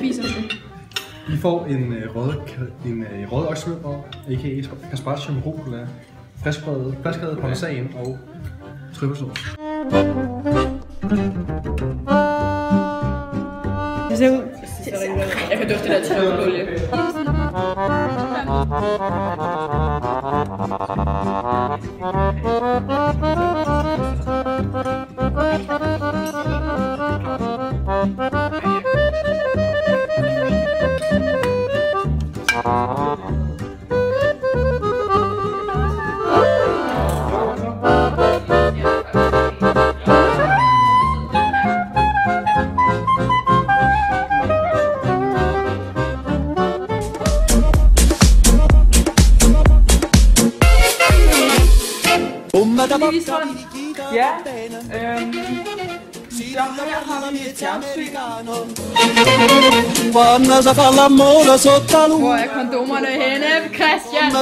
spiser det. I får en rød oksemørbrød, a.k.a. gazpacho med rucola, friskrevet parmesan og trüffelsauce. Det ser ud. Jeg kan dufte det der trøffelolie. Ja, så har vi et fjernsyn. Hvor er kondomerne henne, Christian?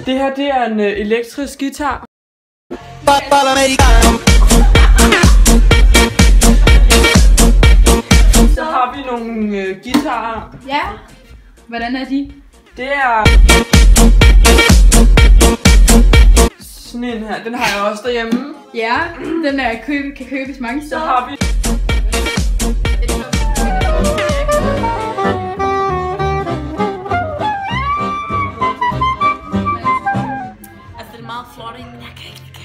Det her, det er en elektrisk guitar. Så har vi nogle guitarer. Ja, hvordan er de? Det er sådan en her, den har jeg også derhjemme. Ja, den er kan købes mange steder. Så har vi altså det er meget flot, ikke? Men jeg kan ikke lide.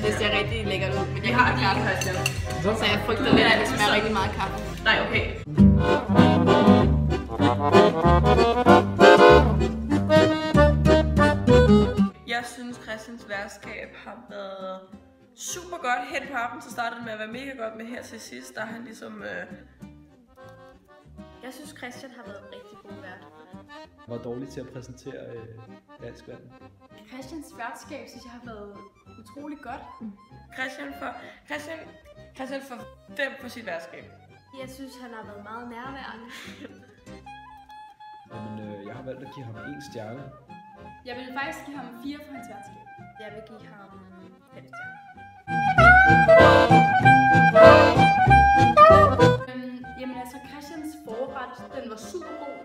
Det ser rigtig lækkert ud, men jeg har et klart Christian. Så jeg frygter lidt, at det smager rigtig meget kaffe. Nej, okay. Jeg synes, Christians værtskab har været super godt. Hen på aftenen, så startede det med at være mega godt, med her til sidst, der er han ligesom... Jeg synes, Christian har været en rigtig god vært. Var dårlig til at præsentere dansk vand. Christians værtskab synes jeg har været utrolig godt. Christian får 5 på sit værtskab. Jeg synes, han har været meget nærværende. Jamen, jeg har valgt at give ham 1 stjerne. Jeg vil faktisk give ham 4 for hans værtskab. Jeg vil give ham 5 stjerner. Jamen altså, Christians forret, den var super god.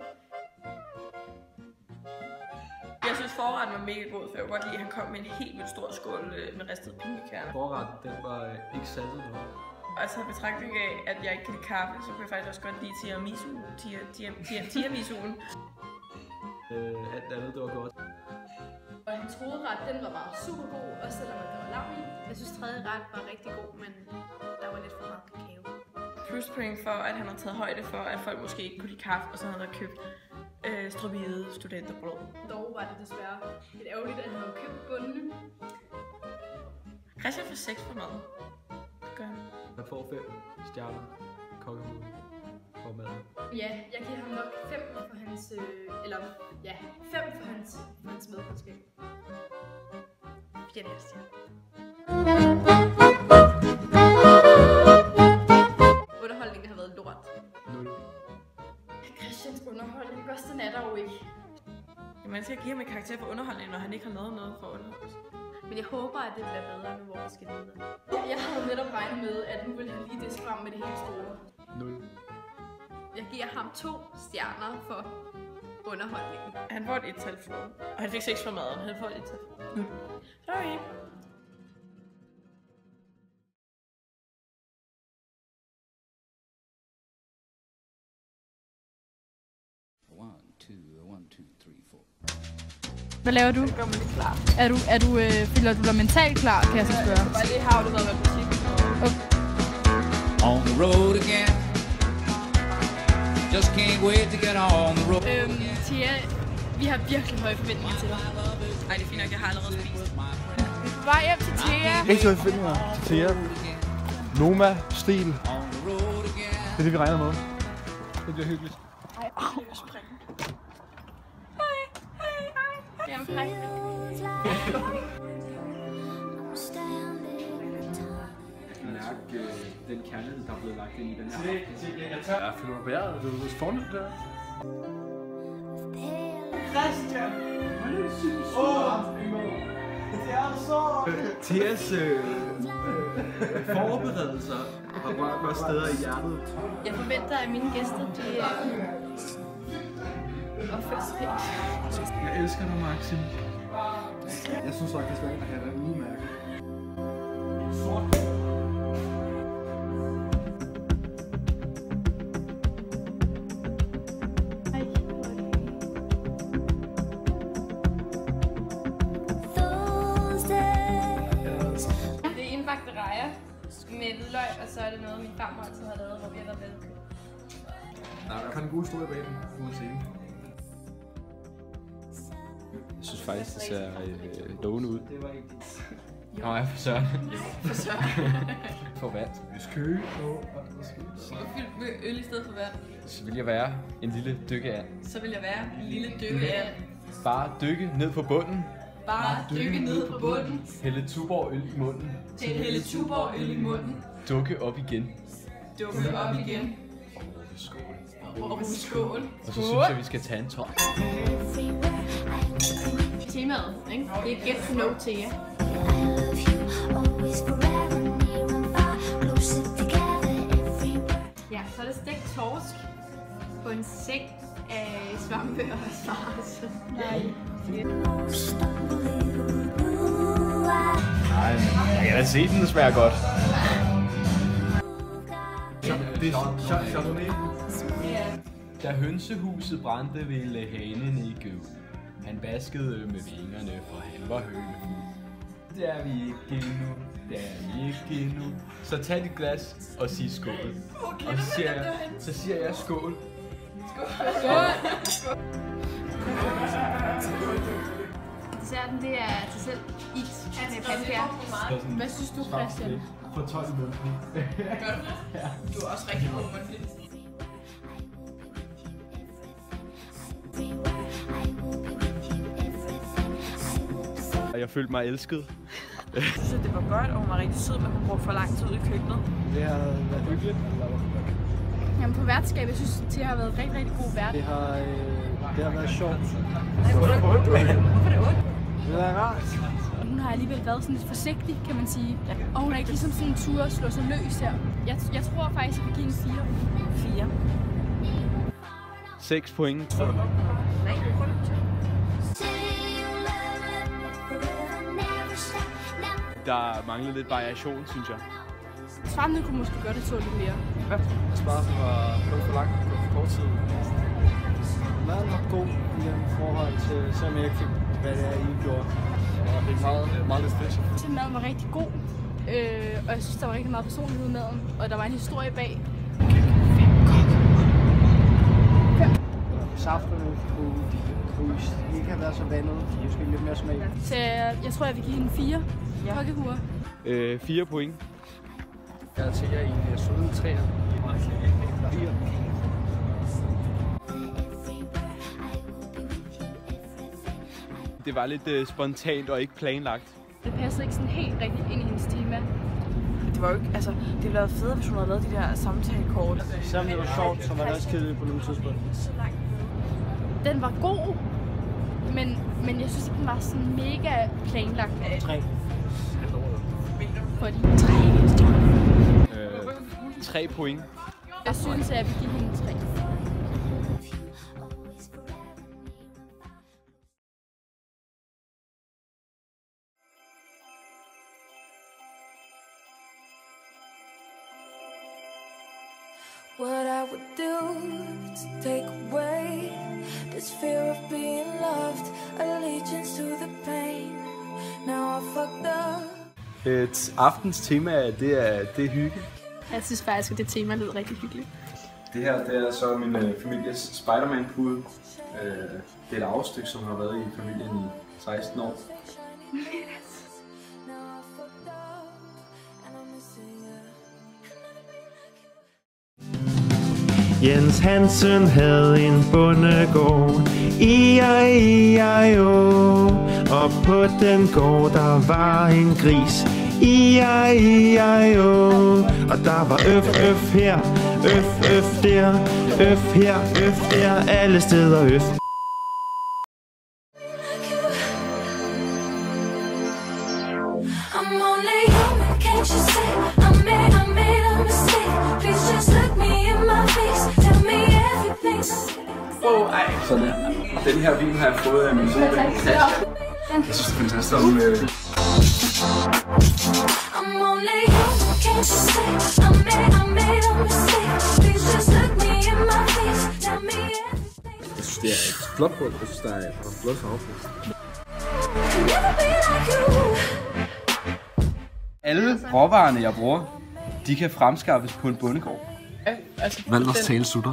Jeg synes, forretten var mega god, for jeg kunne godt lide, at han kom med en helt vildt stor skål med ristede pinjekerner. Forretten, den var ikke saltet noget. Og så betragtning af, at jeg ikke kan lide kaffe, så kunne jeg faktisk også godt lide tiramisuen. Alt andet, det var godt. Og hans hovedret, den var bare super god, også selvom der var lav i. Jeg synes, tredje ret var rigtig god, men der var lidt for meget kakao. Pluspoint for, at han har taget højde for, at folk måske ikke kunne lide kaffe, og så havde han købt strøbide studenterbrød. Dog var det desværre lidt ærgerligt, at han havde købt bundene. Christian får 6 for mad. Det gør han. Han får 5 stjerner. Kokkehoved. For mad. Ja, jeg giver ham nok 5 for hans, 5 for hans medkundskab. 4 stjerner. Underholdningen har været lort. 0. Christians underholdning, også den er der jo ikke. Jamen, man skal give ham en karakter for underholdning, når han ikke har lavet noget for underholdning. Men jeg håber, at det bliver bedre nu, hvor vi skal videre. Jeg havde netop regnet med, at nu ville han lige diske frem med det helt store. 0. Jeg giver ham 2 stjerner for underholdningen. Han får et 1-tal for, og han fik 6 for maden. Han får et 1-tal for. Sorry. Hvad laver du? Jeg gør mig lidt klar. Føler du dig mentalt klar, kan jeg så spørge? Bare lige har du været med musik. Okay. On the road again. Just can't wait to get on the road. Thea, vi har virkelig høje forventninger til dig. Nej, det er fint nok, jeg har allerede spist. Vi er på vej hjem til Thea. Rigtig høje forventninger til Thea. Noma, stil. Det er det, vi regner med. Det bliver hyggeligt. Det er omkring. Mærke den kærlighed, der er blevet lagt ind i den her. Jeg føler mig bæret. Det er fornemt der. Christian! Theas forberedelser har rørt mig steder i hjertet. Jeg forventer, at mine gæster, de opfører sig pænt. Jeg elsker dig, Maxim. Jeg synes faktisk, at jeg er udmærket. Det er indbagte rejer med hvidløg, og så er det noget, min farmor altid har lavet, hvor vi har været velkøbt. Der er i hvert fald en god historie bag den, må man sige. Jeg synes faktisk, det ser lovende ud. Det var ikke dit. Nå, jeg er for søren. For søren. For vand. Hvis køge og Fyldt med øl i stedet for vand. Så vil jeg være en lille dykkeand. Så vil jeg være en lille dykkeand. Bare dykke ned på bunden. Bare dykke ned på bunden. Hælde Tuborg øl i munden. Hælde Tuborg øl i munden. Dukke op igen. Dukke op igen. Skål. Og skål. Og så synes jeg, vi skal tage en tår. Temaet, ikke? Det er Get to Know Thea. Ja, så er det stegt torsk på en sæk af svampe og asparges. Nej. Nej, jeg kan da se, den smager godt. det er Chardonnay. Da hønsehuset brændte, ville hanen ikke ud. Han baskede med vingerne, for han var hønefuld. Det er vi ikke endnu, det er vi ikke endnu. Så tag dit glas og sig skål. Okay, og så siger jeg skål. Desserten, det er til selv is med pandekager. Hvad synes du, Christian? For 12 minutter. Du er også rigtig god mundtlig. Og jeg følte mig elsket. Jeg synes, at det var godt, og hun var rigtig sød, men hun brugte for lang tid ude i køkkenet. Det har været hyggeligt. Jamen på værtskab, jeg synes, Thea har været en rigtig, rigtig god vært. Det har været sjovt. Hvorfor er det ondt? Det er rart. Hun har alligevel været sådan lidt forsigtig, kan man sige. Og hun er ikke ligesom sådan en tur at slå sig løs her. Jeg tror faktisk, at vi giver en 4. 4. 6 point. Nej, prøv det. Der manglede lidt variation, synes jeg. Svampe kunne måske gøre det to lidt mere. Ja, Sparsen var gået for langt på for kort tid. Maden var god i den forhold til, selvom jeg ikke fik, hvad det er, I gjorde. Og det er meget lidt special. Jeg synes, maden var rigtig god. Og jeg synes, der var rigtig meget personlighed i maden. Og der var en historie bag. Safterne kunne ikke have været så vandet. Måske lidt mere smag. Så jeg tror, jeg vil give hende 4. Kokkehuer. 4 point. Jeg er til jer i søde træer. 4. Det var lidt spontant og ikke planlagt. Det passede ikke sådan helt rigtigt ind i hendes tema. Det var jo ikke, altså, det ville have været federe, hvis hun havde lavet de der samtalekort. Selvom det var sjovt, så var det også kedeligt på nogle tidspunkt. Den var god, men jeg synes ikke, den var sådan mega planlagt. 3. Fordi 3 point. jeg synes, at jeg vil give hende 3. What I would do to take away this fear of being loved, allegiance to the pain. Now I fucked up. Aftens tema, det er hygge. Jeg synes faktisk, at det tema lyder rigtig hyggeligt. Det her, det er så min families Spider-Man-pude. Det er et afstykke, som har været i familien i 16 år. Jens Hansen havde en bondegård, I-I-I-O. Og på den gård, der var en gris, I-I-I-O. Og der var øf her, øf der, øf her, øf der, alle steder øf. Den her vin har jeg fået af min søn. Jeg synes, det er fantastisk. Jeg synes, det er et flot brød. Jeg synes, der er en flot farve på. Alle råvarerne, jeg bruger, de kan fremskaffes på en bondegård. Valders tale sutter.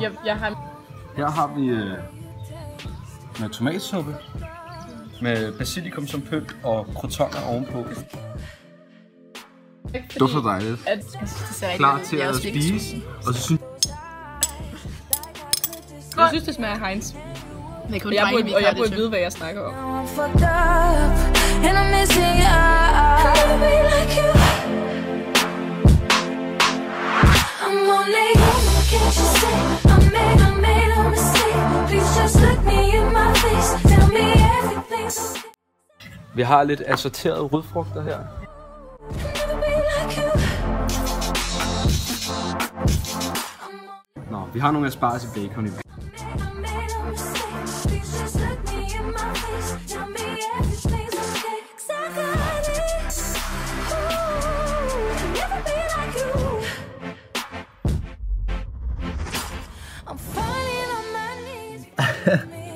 Her har vi med tomatsuppe, med basilikum som pynt og croutons ovenpå. Dufter dejligt. Klar til at spise. Og så synes jeg synes, det smager af Heinz. Og jeg burde vide, hvad jeg snakker om. Vi har lidt assorterede rødfrugter her. Nå, vi har nogle asparges i bacon i.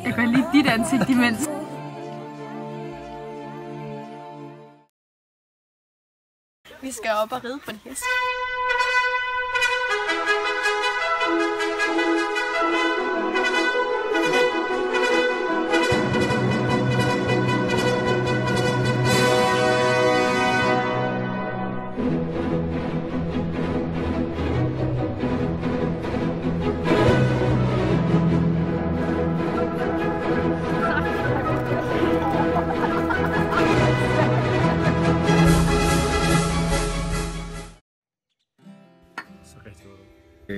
Jeg kan lide dit ansigt imens. Vi skal op og ride på en hest.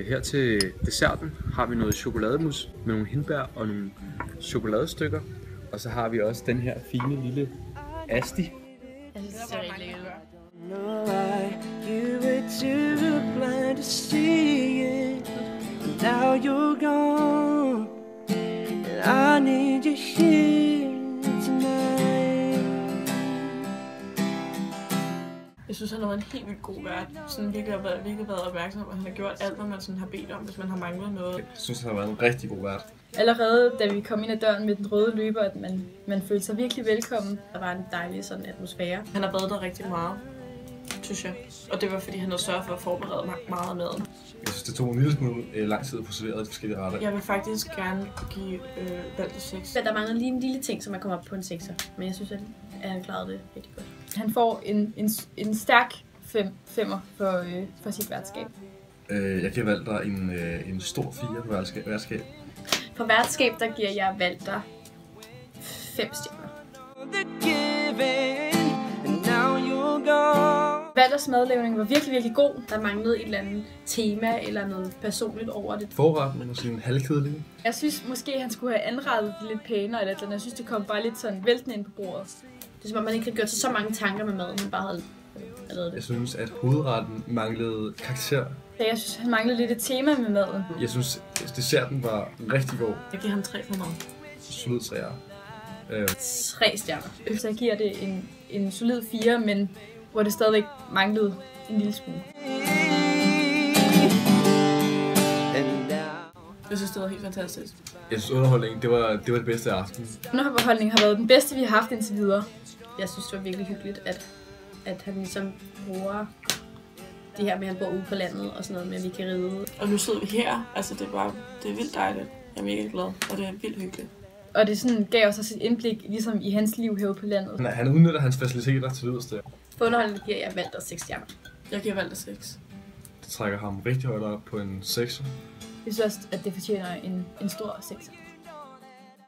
Her til desserten har vi noget chokolademus med nogle hindbær og nogle chokoladestykker. Og så har vi også den her fine lille asti. Jeg synes, det ser rigtig lækkert Jeg synes, han har været en helt vildt god vært. Sådan virkelig været opmærksom, og han har gjort alt, hvad man sådan har bedt om, hvis man har manglet noget. Jeg synes, han har været en rigtig god vært. Allerede da vi kom ind ad døren med den røde løber, at man følte sig virkelig velkommen. Der var en dejlig sådan atmosfære. Han har været der rigtig meget, synes jeg. Og det var fordi, han havde sørget for at forberede meget af maden. Jeg synes, det tog en lille smule lang tid at få serveret de forskellige retter. Jeg vil faktisk gerne give Valter 6. Der mangler lige en lille ting, som man kommer op på en 6'er. Men jeg synes, at han klarede det rigtig godt. Han får en stærk 5'er for sit værtskab. Jeg giver Valter en stor 4 på værtskab. For værtskab, der giver jeg Valter 5 stjerner. Valters madlavning var virkelig, virkelig god. Der manglede et eller andet tema eller noget personligt over det. Forretten var sådan halvkedelig. Jeg synes måske, han skulle have anrettet det lidt pænere eller andet. Jeg synes, det kom bare lidt sådan væltende ind på bordet. Det er som om, man ikke har gjort så mange tanker med maden, man bare havde lavet det. Jeg synes, at hovedretten manglede karakter. Ja, jeg synes, han manglede lidt et tema med maden. Jeg synes, desserten var rigtig god. Jeg giver ham 3 for meget. Solid 3'er. 3 stjerner. Så jeg giver det en solid 4, men hvor det stadigvæk manglede en lille smule. Jeg synes, det var helt fantastisk. Jeg synes, underholdningen, det var det bedste af aftenen. Underholdningen har været den bedste, vi har haft indtil videre. Jeg synes, det var virkelig hyggeligt, at han ligesom bruger det her med, at han bor ude på landet og sådan noget med, at vi kan ride. Og nu sidder vi her. Altså, det er vildt dejligt. Jeg er mega glad, og det er vildt hyggeligt. Og det sådan gav os også et indblik ligesom i hans liv herude på landet. Nej, han udnytter hans faciliteter til yderste. For underholdningen giver jeg Valter 6 stjerner. Jeg giver Valter 6. Det trækker ham rigtig højt op på en 6'er. Jeg synes også, at det fortjener en stor 6'er.